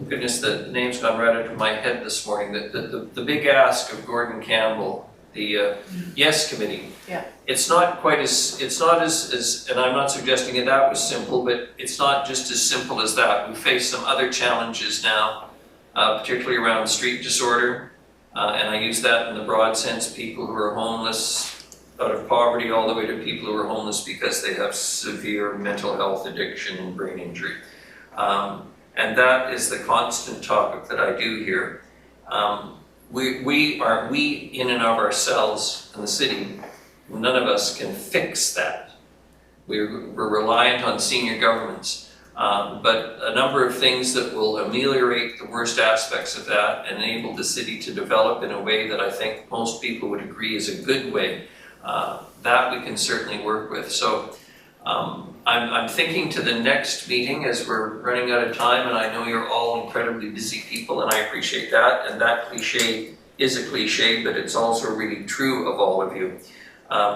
goodness, the name's gone right out of my head this morning, the big ask of Gordon Campbell, the Yes Committee. Yeah. It's not as, and I'm not suggesting that was simple, but it's not just as simple as that. We face some other challenges now, particularly around street disorder. And I use that in the broad sense, people who are homeless, out of poverty, all the way to people who are homeless because they have severe mental health addiction and brain injury. And that is the constant topic that I do here. We in and of ourselves in the city, none of us can fix that. We're reliant on senior governments. But a number of things that will ameliorate the worst aspects of that and enable the city to develop in a way that I think most people would agree is a good way, that we can certainly work with. So I'm thinking to the next meeting, as we're running out of time, and I know you're all incredibly busy people, and I appreciate that, and that cliche is a cliche, but it's also really true of all of you.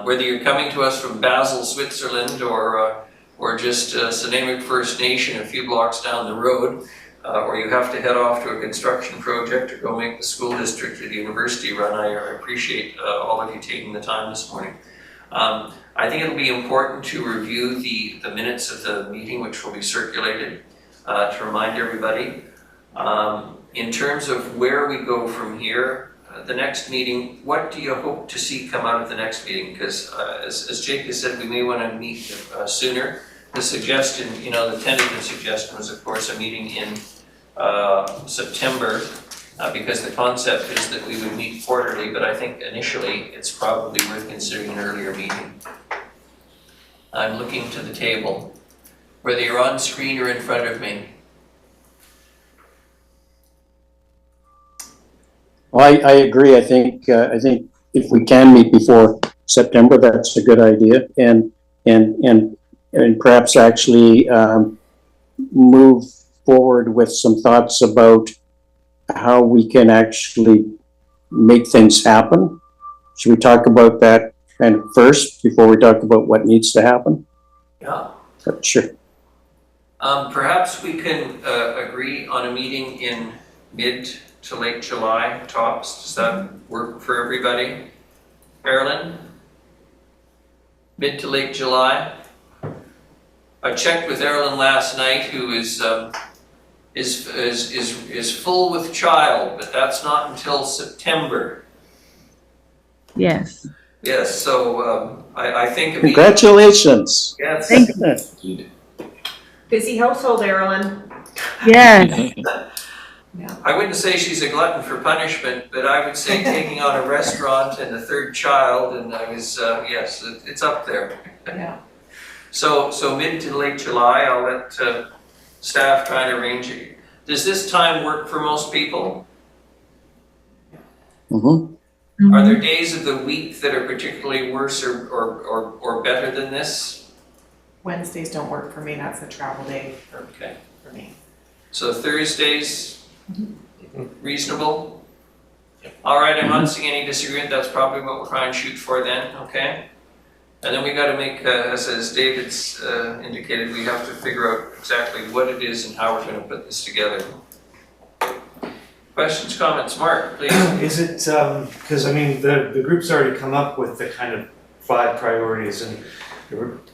Whether you're coming to us from Basel, Switzerland, or just Snuneymuxw First Nation a few blocks down the road, or you have to head off to a construction project or go make the school district or the university run, I appreciate all of you taking the time this morning. I think it'll be important to review the minutes of the meeting, which will be circulated, to remind everybody. In terms of where we go from here, the next meeting, what do you hope to see come out of the next meeting? Because as Jake has said, we may want to meet sooner. The suggestion, the tentative suggestion was, of course, a meeting in September, because the concept is that we would meet quarterly, but I think initially it's probably worth considering an earlier meeting. I'm looking to the table, whether you're on screen or in front of me. Well, I agree. I think if we can meet before September, that's a good idea, and perhaps actually move forward with some thoughts about how we can actually make things happen. Should we talk about that kind of first before we talk about what needs to happen? Yeah. Sure. Perhaps we can agree on a meeting in mid to late July, tops. Does that work for everybody? Marilyn? Mid to late July? I checked with Erilyn last night, who is full with child, but that's not until September. Yes. Yes, so I think. Congratulations. Yes. Thank you. Busy household, Erilyn. Yes. I wouldn't say she's a glutton for punishment, but I would say taking on a restaurant and a third child, and I was, yes, it's up there. Yeah. So mid to late July, I'll let staff try to arrange it. Does this time work for most people? Mm-hmm. Are there days of the week that are particularly worse or better than this? Wednesdays don't work for me, that's a travel day Okay. for me. So Thursdays, reasonable? All right, I'm not seeing any disagreement. That's probably what we'll try and shoot for then, okay? And then we gotta make, as David's indicated, we have to figure out exactly what it is and how we're gonna put this together. Questions, comments? Mark, please. Is it, because I mean, the group's already come up with the kind of 5 priorities, and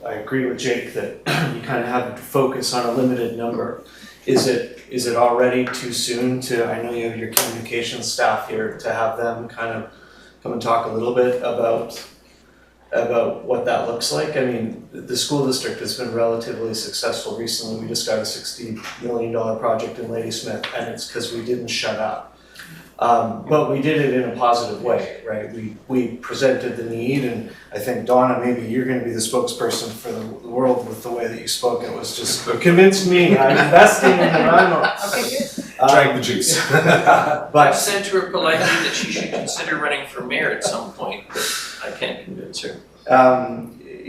I agree with Jake that you kind of have to focus on a limited number. Is it already too soon to, I know you have your communications staff here, to have them kind of come and talk a little bit about what that looks like? I mean, the school district has been relatively successful recently. We just got a $60 million project in Ladysmith, and it's because we didn't shut up. But we did it in a positive way, right? We presented the need, and I think, Donna, maybe you're gonna be the spokesperson for the world with the way that you spoke. It was just, it convinced me, I'm investing in Nanaimo. Okay, good. Drag the juice. I've But said to her politely that she should consider running for mayor at some point, but I can't convince her.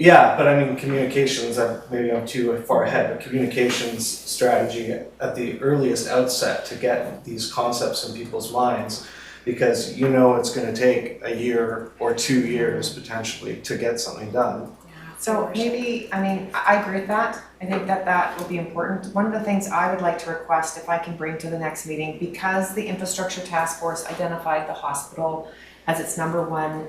yeah, but I mean, communications, maybe I'm too far ahead, but communications strategy at the earliest outset to get these concepts in people's minds, because you know it's gonna take a year or 2 years potentially to get something done. So maybe, I mean, I agree with that. I think that will be important. One of the things I would like to request, if I can bring to the next meeting, because the infrastructure task force identified the hospital as its #1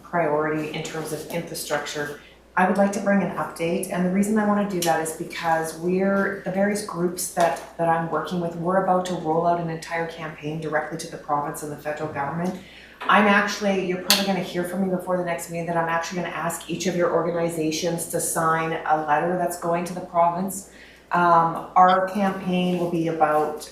priority in terms of infrastructure, I would like to bring an update. And the reason I want to do that is because the various groups that I'm working with, we're about to roll out an entire campaign directly to the province and the federal government. You're probably going to hear from me before the next meeting that I'm actually going to ask each of your organizations to sign a letter that's going to the province. Our campaign will be about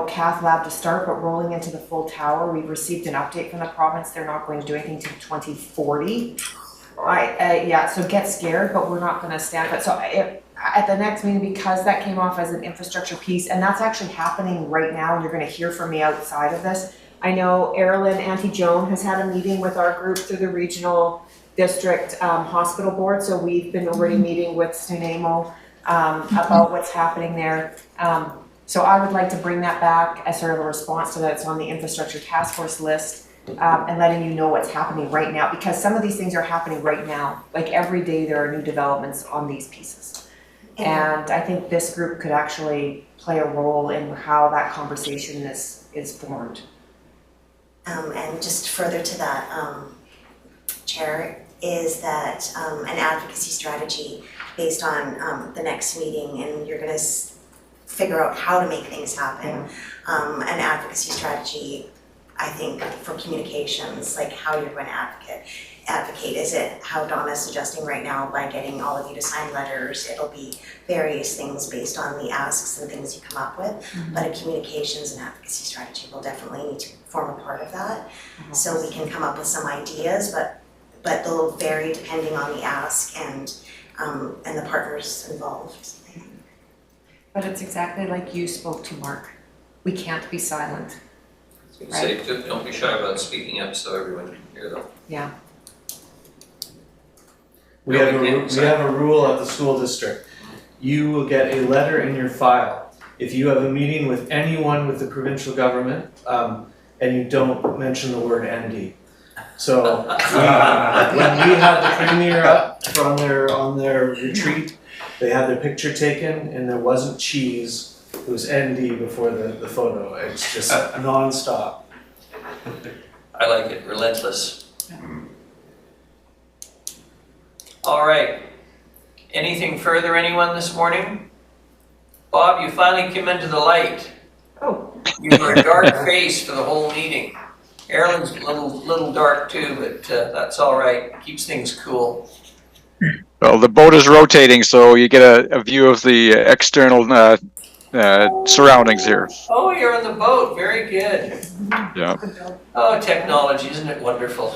Cath Lab to start, but rolling into the full tower. We've received an update from the province. They're not going to do anything till 2040. So get scared, but we're not going to stand it. So at the next meeting, because that came off as an infrastructure piece, and that's actually happening right now, and you're going to hear from me outside of this. I know Auntie Joan has had a meeting with our group through the regional district hospital board, so we've been already meeting with Nanaimo about what's happening there. So I would like to bring that back as sort of a response to that. It's on the infrastructure task force list, and letting you know what's happening right now, because some of these things are happening right now. Like every day there are new developments on these pieces. And I think this group could actually play a role in how that conversation is formed. And just further to that, Chair, is that an advocacy strategy based on the next meeting, and you're gonna figure out how to make things happen. An advocacy strategy, I think, for communications, like how you're going to advocate. Is it how Donna's suggesting right now by getting all of you to sign letters? It'll be various things based on the asks and things you come up with. But a communications and advocacy strategy will definitely need to form a part of that. So we can come up with some ideas, but they'll vary depending on the ask and the partners involved. But it's exactly like you spoke to, Mark. We can't be silent. Say, don't be shy about speaking up so everyone can hear them. Yeah. We have a rule at the school district. You will get a letter in your file if you have a meeting with anyone with the provincial government, and you don't mention the word ND. So when we had the premier up on their retreat, they had their picture taken, and there wasn't cheese. It was ND before the photo. It's just nonstop. I like it, relentless. All right. Anything further, anyone this morning? Bob, you finally came into the light. Oh. You were a dark face for the whole meeting. Erlen's a little dark too, but that's all right. Keeps things cool. Well, the boat is rotating, so you get a view of the external surroundings here. Oh, you're on the boat. Very good. Yeah. Oh, technology, isn't it wonderful?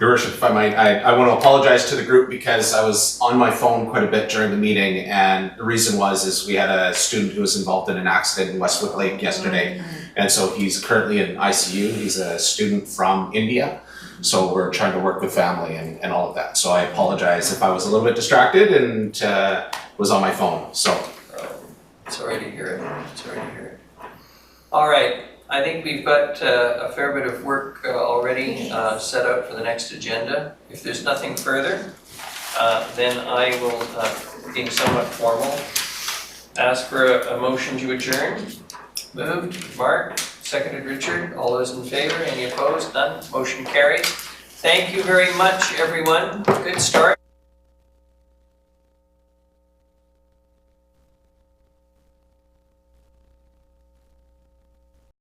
Your Worship, if I might, I want to apologize to the group because I was on my phone quite a bit during the meeting, and the reason is we had a student who was involved in an accident in Westwood Lake yesterday, and so he's currently in ICU. He's a student from India, so we're trying to work with family and all of that. So I apologize if I was a little bit distracted and was on my phone. So Sorry to hear it. Sorry to hear it. All right. I think we've got a fair bit of work already set out for the next agenda. If there's nothing further, then I will, being somewhat formal, ask for a motion to adjourn. Moved, Mark, seconded Richard. All those in favor? Any opposed? None. Motion carries. Thank you very much, everyone. Good start.